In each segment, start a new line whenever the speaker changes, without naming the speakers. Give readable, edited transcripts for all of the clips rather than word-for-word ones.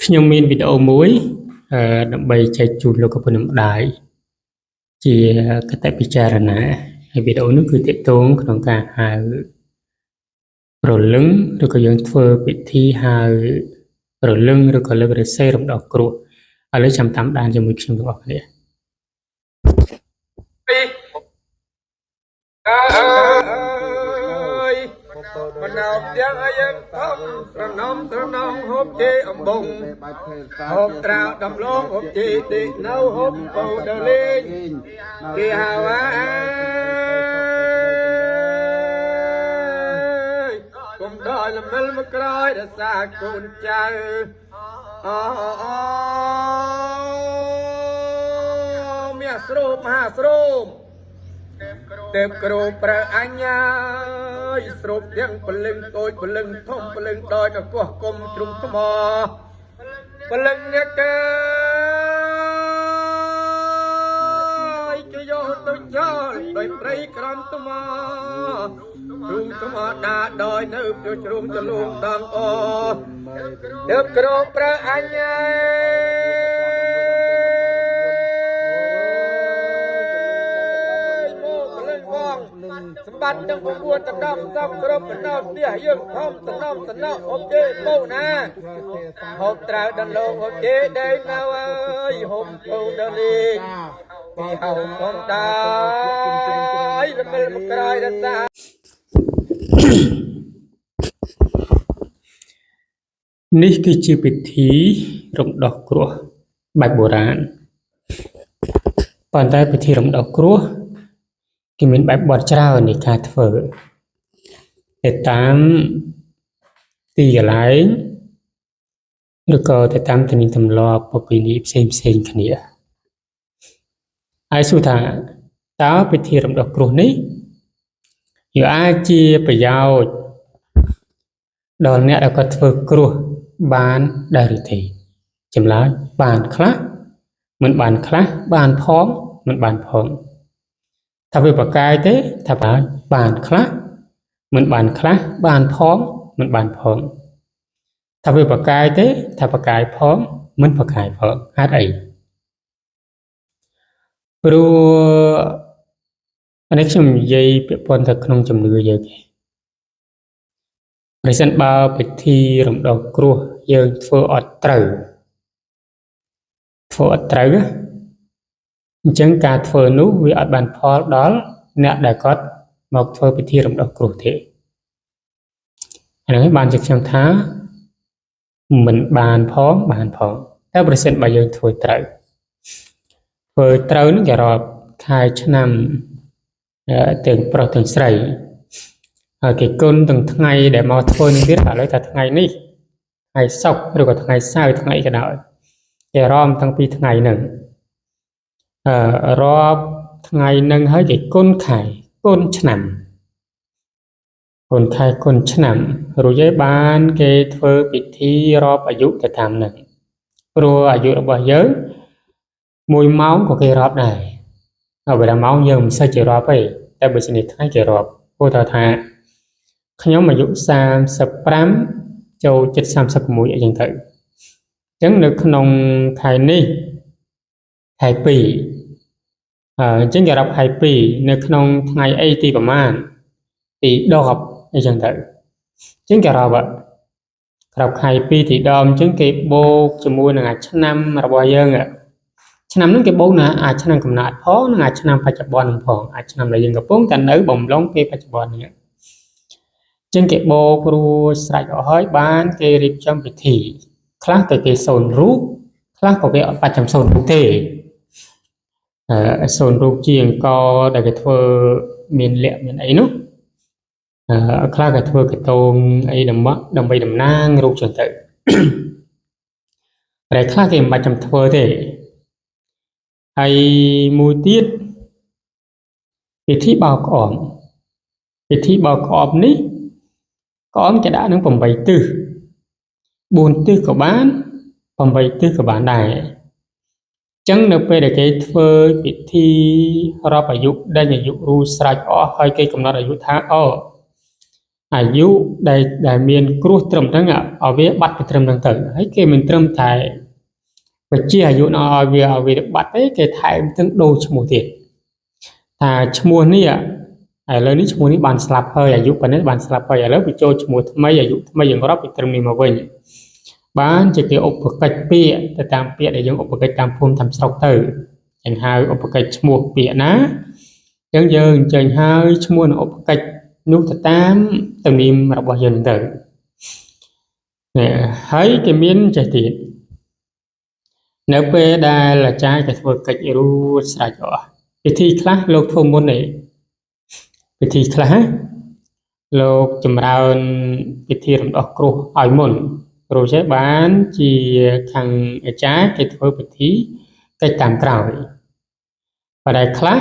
ខ្ញុំមានវីដេអូមួយដើម្បីចែកជូនលោកឪពុកម្ដាយជាកតេពិចារណាហើយវីដេអូនោះគឺទាក់ទងក្នុងការហៅព្រលឹងឬក៏យើងធ្វើពិធីហៅព្រលឹងឬក៏លើករសេរំដោះគ្រោះឥឡូវចាំតាមដានជាមួយខ្ញុំទាំងអស់គ្នា
មិនអោបទាំងឲ្យយើងធំស្រណំហូបជេអំបងហូបត្រាវដំឡងហូបជេទីនៅហូបបោដលេងគេហៅគុំដល់ល្មិលមកក្រោយរសាកូនចៅមានស្រូបមហាស្រូបเต็มกรูประอัญญาสรุปยังปลึงโตยปลึงทมปลึงดอยตะกัวกลมตรุมทมอปลึงเนี่ยแกจะโยตุจอลโดยไตรกรำตมอตรุมทมอดาดอยนึบจะรุมจะลุมตังอเต็มกรูประอัญญาสมบัติดังบัวตะดำซ้ำกรบเป็นนอกเตี้ยยื่นพร้อมสนอมสนอโอเคโป้นะหอบตราดันลงโอเคได้นาว้ยหอบโตดาลีมีเห่าคนตายแล้วมันกลายดันตา
នេះគឺជាពិធីរំដោះគ្រោះបែបបុរាណប៉ុន្តែពិធីរំដោះគ្រោះគេមានបែបបទច្រើននៃការធ្វើទៅតាមទីកន្លែងឬក៏ទៅតាមទំនៀមទម្លាប់ប្រពៃណីផ្សេងគ្នាហើយសួរថាតើពិធីរំដោះគ្រោះនេះវាអាចជាប្រយោជន៍ដល់អ្នកដែលគាត់ធ្វើគ្រោះបានដែរឬទេចម្លើយបានខ្លះមិនបានខ្លះបានផងមិនបានផងថាវាប្រកែកទេថាបានខ្លះមិនបានខ្លះបានផងមិនបានផងថាវាប្រកែកទេថាប្រកែកផងមិនប្រកែកផងហេតុអីព្រោះអានេះខ្ញុំនិយាយពាក់ព័ន្ធទៅក្នុងជំនឿយើងទេប្រសិនបើពិធីរំដោះគ្រោះយើងធ្វើអត់ត្រូវអញ្ចឹងការធ្វើនោះវាអត់បានផលដល់អ្នកដែលគាត់មកធ្វើពិធីរំដោះគ្រោះទេអានេះបានជាខ្ញុំថាមិនបានផងបានផងតែប្រសិនបើយើងធ្វើត្រូវនឹងគេរាប់ខែឆ្នាំទាំងប្រុសទាំងស្រីហើយគេគុណទាំងថ្ងៃដែលមកធ្វើនឹងទៀតឥឡូវថាថ្ងៃនេះថ្ងៃសុក្រឬក៏ថ្ងៃសៅរ៍ថ្ងៃក៏ដោយគេរាប់តាំងពីថ្ងៃហ្នឹងរាប់ថ្ងៃនឹងហើយគេគុណខែគុណឆ្នាំគុណខែគុណឆ្នាំរួចហើយបានគេធ្វើពិធីរាប់អាយុទៅតាមហ្នឹងព្រោះអាយុរបស់យើង1ម៉ោងក៏គេរាប់ដែរហើយបើម៉ោងយើងមិនសូវជារាប់ទេតែបើជាថ្ងៃគេរាប់ព្រោះថាខ្ញុំអាយុ35ចូលជិត31អីចឹងទៅអញ្ចឹងនៅក្នុងខែនេះខែ2អញ្ចឹងគេរាប់ខែ2នៅក្នុងថ្ងៃអីទីប្រមាណទី10អីចឹងទៅអញ្ចឹងគេរាប់ខែ2ទី10អញ្ចឹងគេបូកជាមួយនឹងអាឆ្នាំរបស់យើងឆ្នាំហ្នឹងគេបូកណាអាចឆ្នាំកំណត់ផងនិងអាចឆ្នាំបច្ចុប្បន្នផងអាចឆ្នាំដែលយើងកំពុងតែនៅបំឡងពេលបច្ចុប្បន្ននេះអញ្ចឹងគេបូករួចស្រេចអស់ហើយបានគេរៀបចំពិធីខ្លះក៏គេសូនរូបខ្លះក៏គេអត់បាច់ចាំសូនរូបទេសូនរូបជាអង្គដែលគេធ្វើមានលក្ខមានអីនោះខ្លះគេធ្វើកតងអីដើម្បីតំណាងរូបចឹងទៅតែខ្លះគេមិនបាច់ចាំធ្វើទេហើយមួយទៀតពិធីបោកក្អមនេះក្អមគេដាក់នឹង8ទិស4ទិសក៏បាន8ទិសក៏បានដែរចឹងនៅពេលដែលគេធ្វើពិធីរាប់អាយុដេញអាយុរូស្រេចអស់ហើយគេកំណត់អាយុថា អាយុដែលមានគ្រោះត្រឹមហ្នឹងឲ្យវាបាត់ទៅត្រឹមហ្នឹងទៅហើយគេមិនត្រឹមតែបញ្ជាអាយុនោះឲ្យវាបាត់ទេគេថែមទាំងដូរឈ្មោះទៀតថាឈ្មោះនេះឥឡូវនេះឈ្មោះនេះបានស្លាប់ហើយអាយុប៉ុណ្ណេះបានស្លាប់ហើយឥឡូវបញ្ចូលឈ្មោះថ្មីអាយុថ្មីយ៉ាងរាប់ពីត្រឹមនេះមកវិញបានជាគេឧបកិច្ចពាក្យទៅតាមពាក្យដែលយើងឧបកិច្ចតាមភូមិតាមស្រុកទៅចឹងហៅឧបកិច្ចឈ្មោះពាក្យណាចឹងយើងអញ្ជើញហើយឈ្មោះនិងឧបកិច្ចនោះទៅតាមទំនៀមរបស់យើងទៅហើយគេមានចេះទៀតនៅពេលដែលអាចារ្យគេធ្វើកិច្ចរួចស្រេចអស់ពិធីខ្លះលោកធ្វើមុនឯងពិធីខ្លះលោកចម្រើនពិធីរំដោះគ្រោះឲ្យមុនព្រោះចេះបានជាខាងអាចារ្យគេធ្វើពិធីកិច្ចតាមក្រោយប៉ុន្តែខ្លះ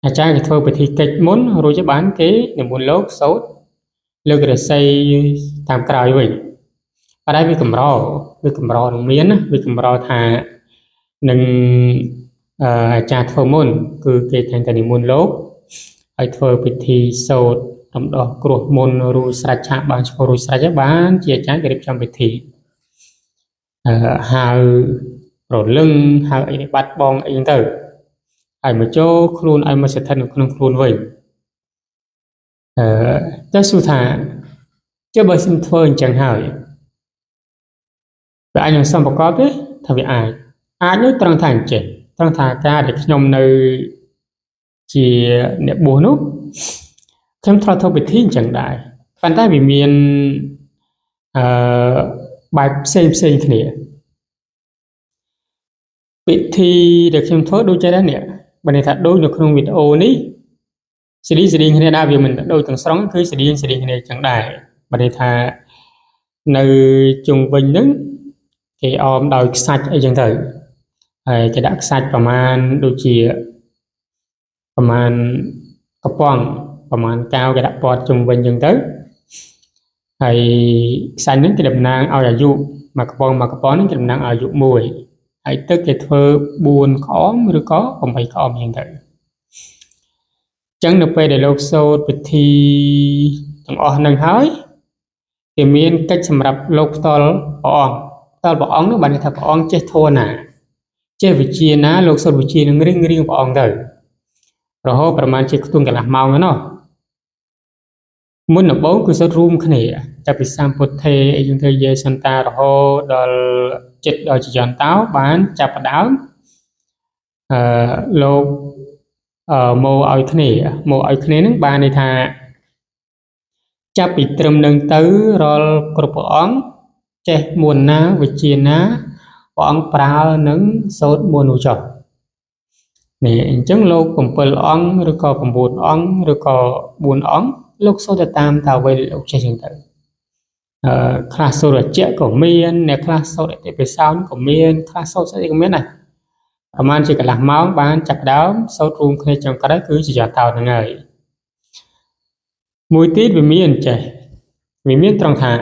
អាចារ្យគេធ្វើពិធីកិច្ចមុនរួចបានគេនិមន្តលោកសូត្រលើករស័យតាមក្រោយវិញប៉ុន្តែវាកម្រនឹងមានណាវាកម្រថានឹងអាចារ្យធ្វើមុនគឺគេតែនិមន្តលោកឲ្យធ្វើពិធីសូត្ររំដោះគ្រោះមុនរួចស្រេចឆាកបានឈ្មោះរួចស្រេចហើយបានជាអាចារ្យគេរៀបចំពិធីហៅរលឹងហៅអីបាត់បងអីទៅឲ្យមកចូលខ្លួនឲ្យមកស្ថិតនៅក្នុងខ្លួនវិញតែសួរថាចុះបើខ្ញុំធ្វើអញ្ចឹងហើយវាអាចនឹងសំប្រកបទេថាវាអាចនោះត្រង់ថាអញ្ចឹងត្រង់ថាការដែលខ្ញុំនៅជាអ្នកបួសនោះខ្ញុំត្រូវធ្វើពិធីអញ្ចឹងដែរប៉ុន្តែវាមានបែបផ្សេងគ្នាពិធីដែលខ្ញុំធ្វើដូចចេះដែរនេះបើន័យថាដូចនៅក្នុងវីដេអូនេះសេរីគ្នាដែរវាមិនដូចទាំងស្រុងគឺសេរីគ្នាអញ្ចឹងដែរបើន័យថានៅជុំវិញហ្នឹងគេអមដោយខ្សាច់អីចឹងទៅហើយគេដាក់ខ្សាច់ប្រមាណដូចជាប្រមាណកំប៉ុងប្រមាណកៅគេដាក់ព័ទ្ធជុំវិញចឹងទៅហើយខ្សាច់ហ្នឹងគេតំណាងឲ្យអាយុមួយកំប៉ុងហ្នឹងគេតំណាងឲ្យអាយុមួយហើយទឹកគេធ្វើ4ក្អមឬក៏8ក្អមចឹងទៅចឹងនៅពេលដែលលោកសូត្រពិធីទាំងអស់ហ្នឹងហើយគេមានកិច្ចសម្រាប់លោកផ្ទាល់ព្រះអង្គនោះបានន័យថាព្រះអង្គចេះធម៌ណាចេះវិជាណាលោកសូត្រវិជានឹងរៀងព្រះអង្គទៅរហូតប្រហែលជាខ្ទង់កន្លះម៉ោងហ្នឹងមុនដំបូងគឺសូត្ររួមគ្នាចាប់ពីសម្ពុទ្ធេអីចឹងទៅយេសន្តារហូតដល់ចិត្តដល់ចយន្តោបានចាប់ផ្ដើមលោកមកឲ្យគ្នាហ្នឹងបានន័យថាចាប់ពីត្រឹមនឹងទៅរាល់គ្រប់ព្រះអង្គចេះមួនណាវិជាណាព្រះអង្គប្រើនឹងសូត្រមួននោះចុះនេះអញ្ចឹងលោក7អង្គឬក៏9អង្គឬក៏4អង្គលោកសូត្រទៅតាមតាវេលោកចេះចឹងទៅខ្លះសូត្ររជ្ជៈក៏មានអ្នកខ្លះសូត្រអតិបិសោនក៏មានខ្លះសូត្រស្អីក៏មានដែរប្រហែលជាកន្លះម៉ោងបានចាប់ដើមសូត្ររួមគ្នាចុងក្រោយគឺជាយតោហ្នឹងហើយមួយទៀតវាមានត្រង់ថា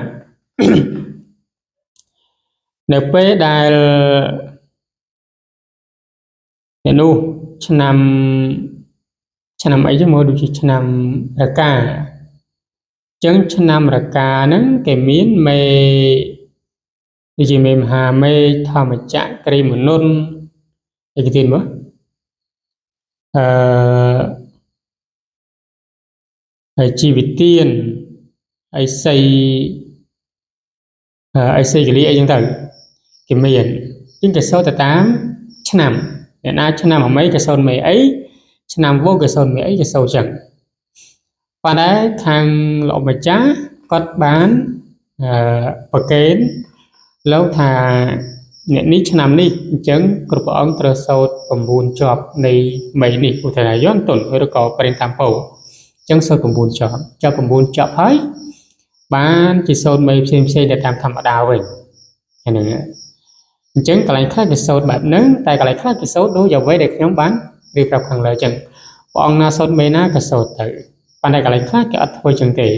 នៅពេលដែលអ្នកនោះឆ្នាំអីចឹងមកដូចជាឆ្នាំរកាចឹងឆ្នាំរកាហ្នឹងគេមានមេដូចជាមេមហាមេធម្មចក្រមនុនអីគេទៀតមើលហើយជីវិទានអីសីកលីអីចឹងទៅគេមានជាងគេសូត្រទៅតាមឆ្នាំអ្នកណាឆ្នាំអ្វីគេសូត្រមេអីឆ្នាំវោគេសូត្រមេអីគេសូត្រចឹងប៉ុន្តែខាងលោកម្ចាស់គាត់បានប្រកេនលោកថាអ្នកនេះឆ្នាំនេះអញ្ចឹងគ្រប់ព្រះអង្គត្រូវសូត្រ9ជាប់នៃមេនេះឧទាហរណ៍យន្តនឬក៏ប្រេងតាមពោអញ្ចឹងសូត្រ9ជាប់9ជាប់ហើយបានជាសូត្រមេផ្សេងដែលតាមធម្មតាវិញហ្នឹងអញ្ចឹងកន្លែងខ្លះគេសូត្របែបហ្នឹងតែកន្លែងខ្លះគេសូត្រដូចអ្វីដែលខ្ញុំបានរៀបរាប់ខាងលើអញ្ចឹងព្រះអង្គណាសូត្រមេណាក៏សូត្រទៅប៉ុន្តែកន្លែងខ្លះគេអត់ធ្វើអញ្ចឹងទេ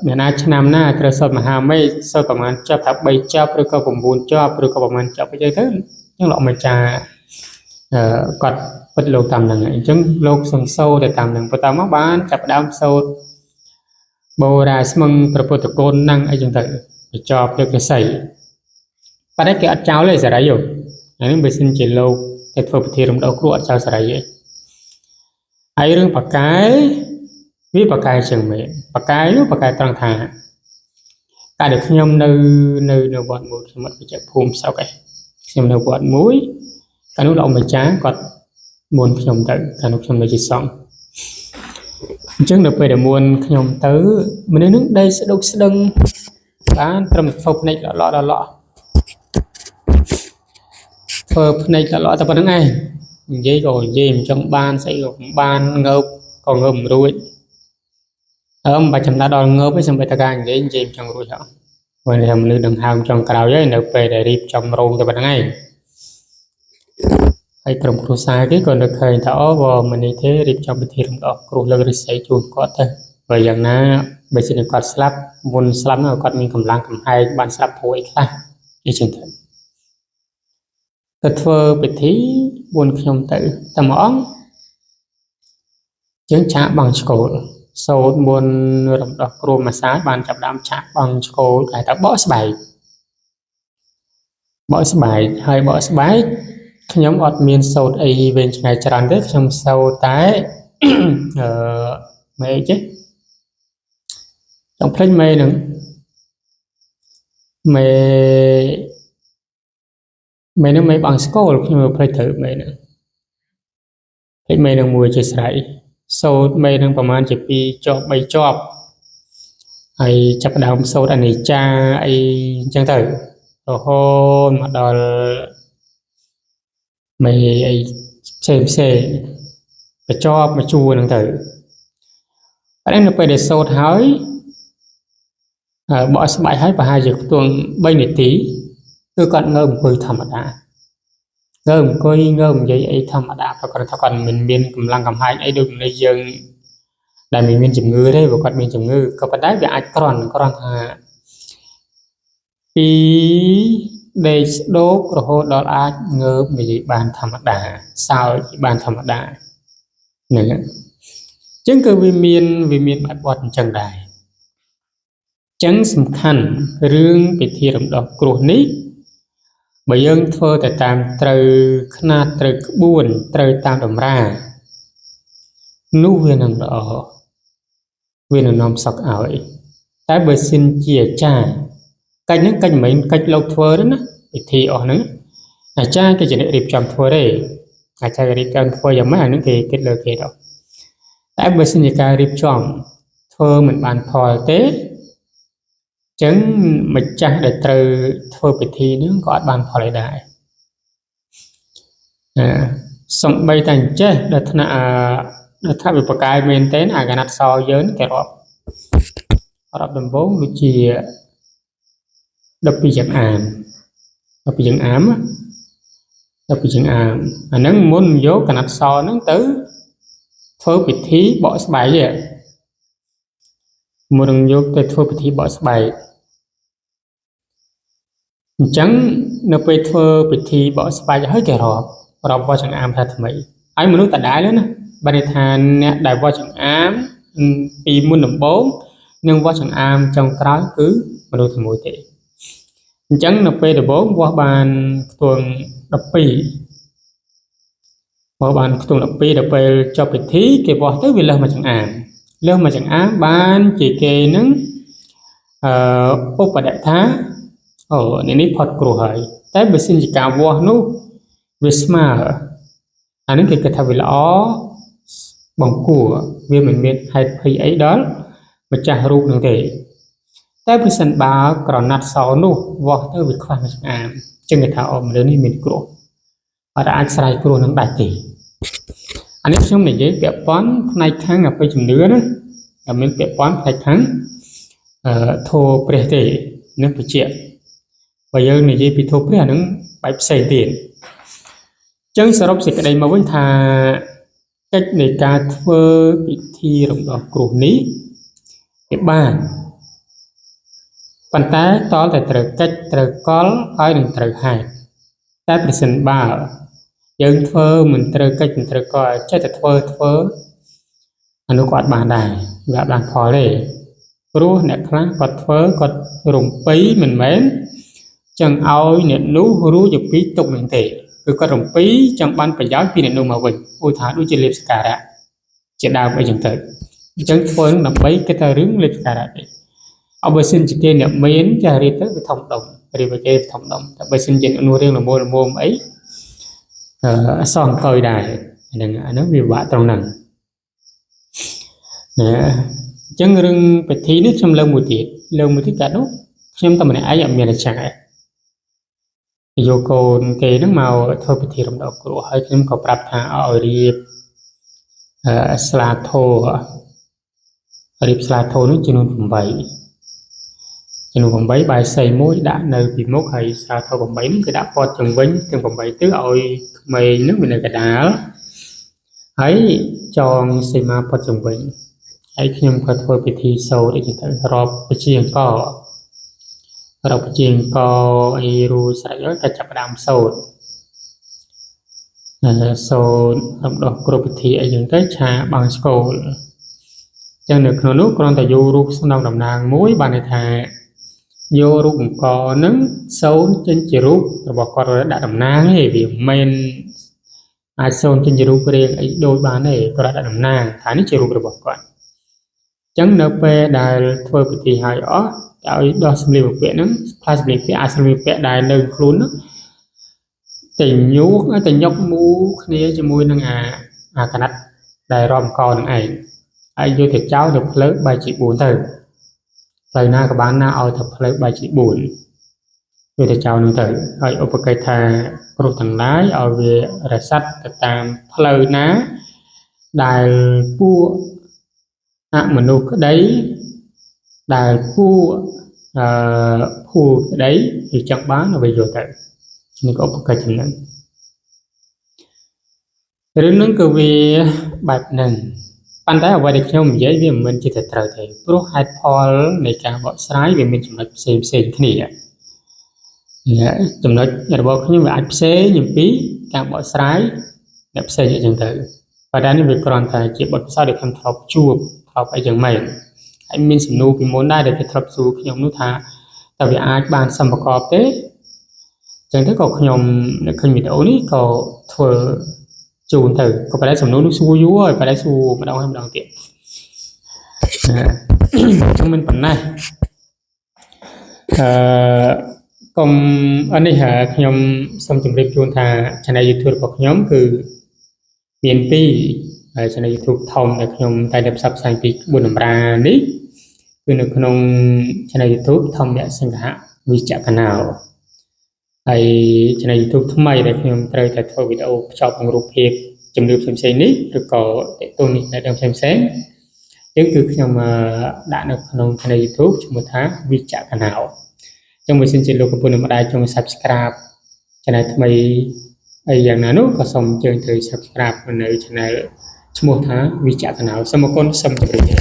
អ្នកណាឆ្នាំណាត្រូវសូត្រមហាមេសូត្រប្រហែលជាប់ថា3ជាប់ឬក៏9ជាប់ឬក៏ប្រហែលជាប់អីទៅអញ្ចឹងលោកម្ចាស់គាត់ពិតលោកតាមហ្នឹងអញ្ចឹងលោកសង្សូត្រទៅតាមហ្នឹងបន្តមកបានចាប់ដើមសូត្រ bồ ra mừngประពុตโกนนั่งไอ้จังเตอจอบเลือกจะใส่ปัจจัยเกิดเจ้าเลยสลายอยู่อันนี้เป็นสิ่งที่เราแต่พอพิธีรำดอกครัวเจ้าสลายอยู่ไอ้เรื่องปากกายวิปากกายเชิงเมย์ปากกายหรือปากกายตรังทาการเด็กยมในบอดมูสมัติไปจากภูมิเสาไก่ยมในบอดมุ้ยการนู้นเราไม่จ้ากอดมวลยมเตอการนู้นยมในจิตสองจึงเดี๋ยวไปเดี๋ยวมวลยมเตอมันนึกได้สะดุกสะดึงบ้านตรมฟุบในหล่อเฟิบในหล่อแต่ปนไงยี่ก็ยี่มtrong banใส่ban ngợp còn ngợp ruồi bà chấm ta đòn ngợp với xong bài ta càngยี่ยี่trong ruồi hảวันนี้มันดึงหางtrongกระดาษยัยเดี๋ยวไปได้รีบtrong rongแต่ปนไงไอ้กลุ่มครูสายที่ก่อนเคยถ้าว่ามันนี่เทรีบtrongไปทีรำดอกครูเลิกใส่จูนก็เถอะไปอย่างนั้นไปสิ่งกอดสลับบุญสลับนั่นกอดมีกำลังกำให้บ้านสลับโผล่อีกค่ะอีกเช่นเดิมก็เธอไปที่บุญขยมtựตมองยังฉะบังสกุลโซนบุญรำดอกครูมาสายบ้านจับดำฉะบังสกุลไก่ตาบ่อสบายให้บ่อสบายขยมอดเมียนโซนไอเวนไงจรันเด็กขยมโซตายไม่chứ trong phim mê nữa mê mê nó mê bằng school nhưng mà phải thử mê nữa cái mê đang mùi chơi sải sau mê đangประมาณจะปีจอบใบจอบไอจับดาวโซดอันนี้จ้าไอจังเถอะโอ้โหมาดอลไม่ไอเซไปจอบมาชูนั่งเถอะอันนี้เราไปเด็ดโซดหายbỏ sảiให้ไปหาจากตัวใบหนึ่งตีคือก่อนเงิมคุยธรรมดาเงิมคุยเงิมใหญ่ไอ้ธรรมดาเพราะก่อนถ้าก่อนมันมีกำลังกำให้ไอ้ดุในยังได้มีจุ่มงือได้บอกก่อนมีจุ่มงือก็ไปได้แบบไอ้กรอนหาปีได้โดกระโหดอลอาเงิมในบานธรรมดาสาวบานธรรมดาเนี่ยจึงคือวิมีนแบบวัดจังใดจังสำคัญเรื่องไปที่รำดอกกรุนี้บ่ยังเธอแต่ตามตรึขนาดตรึขบวนตรึตามดำรานู้เวียนดอเวียนนอมสักเอาแต่เบอร์ซินเจียจ้ากันนั้นกันเหมือนกันเราเธอนะไปที่อ๋อนั้นอาจารย์ก็จะได้รีบจำเธอได้อาจารย์รีบจำเธออย่างไม่อันนั้นเกิดเลยเกิดหรอกแต่เบอร์ซินจะการรีบจำเธอเหมือนบานพอเต้จังมันจะได้ตรึเธอไปทีนึงก็อาจบานพอได้ส่งใบแต่งเจ้าดัชนาถ้าเป็นประกายเมนเทนอาการนัดซอยเยินแกรอบดำบงดูจีดับปีจังอามดับปีจังอามอันนั้นมุนโยการนัดซอนั้นตื้อเธอไปทีบ่สบายเลยมุนโยแต่เธอไปทีบ่สบายจังนับไปเธอไปทีบ่สบายจะให้แกรอบว่าจังอามท่าทำไมไอ้มนุษย์แต่ได้แล้วนะบริธานเนี่ยได้ว่าจังอามปีมุนดำบงnhưngว่าจังอามจังกลายคือมนุษย์ทั้งหมดเตจังนับไปดำบงว่าบานตัวดับปีว่าบานตัวดับปีดับไปจะไปทีเก็บว่าtới vìเริ่มมาจังอามบ้านจีเกนึงอุปดัตถานี่พอดกลัวหายแต่เบสินจิกาวัวนู้วิสมาอันนั้นคือทำเวลาบังกัวเวียนเหมือนให้พยไอ้ดอลมาจากรูปนั่นเองแต่เบสินบ่าวกรอนัดสาวนู้วัวtớiวิความมาจากอามจึงจะทำออกมาเรื่องนี้มีกลัวอะไรอันใส่กลัวนั้นได้ตีอันนี้ช่วงนี้เปียป้อนในครั้งไปจุดเนื้อนะแต่มันเปียป้อนในครั้งโทเปรตนึกไปเจียbây giờ này bị thua bữa nắng bảy xây tiền chân sờ rốc xịt cái đây mà vẫn thà cách này cả thưa bị thi đồng đỏ củ ní cái ba bàn tay to là từ cách từ có hai đường từ hai tay bị sần ba dân thưa mình từ cách mình từ coi chắc là thưa anh nó quạt bàn đài gặp bàn phò đây ព្រោះអ្នកខ្លះគាត់ធ្វើគាត់រំពីមិនមែនចឹងឲ្យអ្នកនោះរួចពីទុកនឹងទេគឺគាត់រំពីចង់បានប្រយោជន៍ពីអ្នកនោះមកវិញឧទាហរណ៍ដូចជាលេបសការៈជាដើមអីចឹងទៅអញ្ចឹងធ្វើនឹងដើម្បីគេថារឿងលេបសការៈទេអបើសិនជាគេអ្នកមានចារៀបទៅវាធំដុំរៀបឲ្យគេធំដុំតែបើសិនជានោះរឿងល្មមអីអសងកយដែរហ្នឹងអានោះវាពិបាកត្រង់ហ្នឹងណាអញ្ចឹងរឿងពិធីនេះខ្ញុំលើកមួយទៀតកាត់នោះខ្ញុំតែម្នាក់ឯងអត់មានអាចារ្យយកកូនគេហ្នឹងមកធ្វើពិធីរំដោះគ្រោះហើយខ្ញុំក៏ប្រាប់ថាឲ្យរៀបស្លាធោនោះចំនួន8បាយសីមួយដាក់នៅពីមុខហើយស្លាធោ8ហ្នឹងគឺដាក់ព័ទ្ធជុំវិញទាំង8ទិសឲ្យក្មេងហ្នឹងវានៅកណ្ដាលហើយចងសីមាព័ទ្ធជុំវិញហើយខ្ញុំក៏ធ្វើពិធីសូត្រអីចឹងទៅរាប់ពជាអង្គអីរួចស្រេចហើយក៏ចាប់ផ្ដើមសូត្ររំដោះគ្រោះពិធីអីចឹងទៅឆាបាំងស្គលចឹងនៅក្នុងនោះគ្រាន់តែយករូបស្នងតំណាងមួយបានន័យថាយករូបអង្គហ្នឹងសូនចេញជារូបរបស់គាត់ដាក់តំណាងទេវាមិនមែនអាចសូនចេញជារូបរាងអីដូចបានទេគាត់ដាក់តំណាងថានេះជារូបរបស់គាត់ចឹងនៅពេលដែលធ្វើពិធីហើយអស់ឲ្យដោះសម្លៀកបំពាក់ហ្នឹងផ្លាស់សម្លៀកបំពាក់អាចសម្លៀកបំពាក់ដែលនៅខ្លួននោះតែញុកមូគ្នាជាមួយនឹងអាកណាត់ដែលរំកនឹងឯងហើយយកទៅចោលទៅភ្លើបែកជា4ទៅផ្លូវណាក៏បានណាឲ្យទៅភ្លើបែកជា4យកទៅចោលនោះទៅហើយឧបកិច្ចថាគ្រោះទាំងឡាយឲ្យវារសាត់ទៅតាមផ្លូវណាដែលពួកអមនុស្សក្តីដែលពួកភូក្តីវាចង់បានឲ្យវាយកទៅនេះក៏ឧបកិច្ចចំណឹងរឿងហ្នឹងគឺវាបែបហ្នឹងប៉ុន្តែអ្វីដែលខ្ញុំនិយាយវាមិនមែនជាតែត្រូវទេព្រោះហេតុផលនៃការបកស្រាយវាមានចំណុចផ្សេងគ្នាចំណុចរបស់ខ្ញុំវាអាចផ្សេងអំពីការបកស្រាយអ្នកផ្សេងអញ្ចឹងទៅប៉ុន្តែនេះវាគ្រាន់តែជាបទពិសោធន៍ដែលខ្ញុំធ្លាប់ជួបធ្លាប់អីចឹងមែនហើយមានសំណួរពីមុនដែរដែលគេធ្លាប់សួរខ្ញុំនោះថាតើវាអាចបានសម្ប្រកបទេអញ្ចឹងទៅក៏ខ្ញុំនៅឃើញវីដេអូនេះក៏ធ្វើជូនទៅក៏ប៉ុន្តែសំណួរនោះសួរយូរហើយប៉ុន្តែសួរម្ដងហើយម្ដងទៀតខ្ញុំមិនប៉ុណ្ណេះកុំអានេះខ្ញុំសូមជម្រាបជូនថា Channel YouTube របស់ខ្ញុំគឺមាន2ហើយ Channel YouTube ធំដែលខ្ញុំតែផ្សព្វផ្សាយពីក្បួនតម្រានេះគឺនៅក្នុង Channel YouTube ធម្មសង្ឃៈវិជ្ជកណោហើយ Channel YouTube ថ្មីដែលខ្ញុំត្រូវតែធ្វើវីដេអូភ្ជាប់នឹងរូបភាពជំនឿផ្សេងៗនេះឬក៏តទៅនេះដែលផ្សេងគឺខ្ញុំដាក់នៅក្នុង Channel YouTube ឈ្មោះថាវិជ្ជកណោចឹងបើសិនជាលោកកំពុងនៅម្ដាយចង់ Subscribe Channel ថ្មីអីយ៉ាងណានោះក៏សូមអញ្ជើញទៅ Subscribe នៅ Channel ឈ្មោះថាវិជ្ជកណោសូមអរគុណសូមជម្រាបលា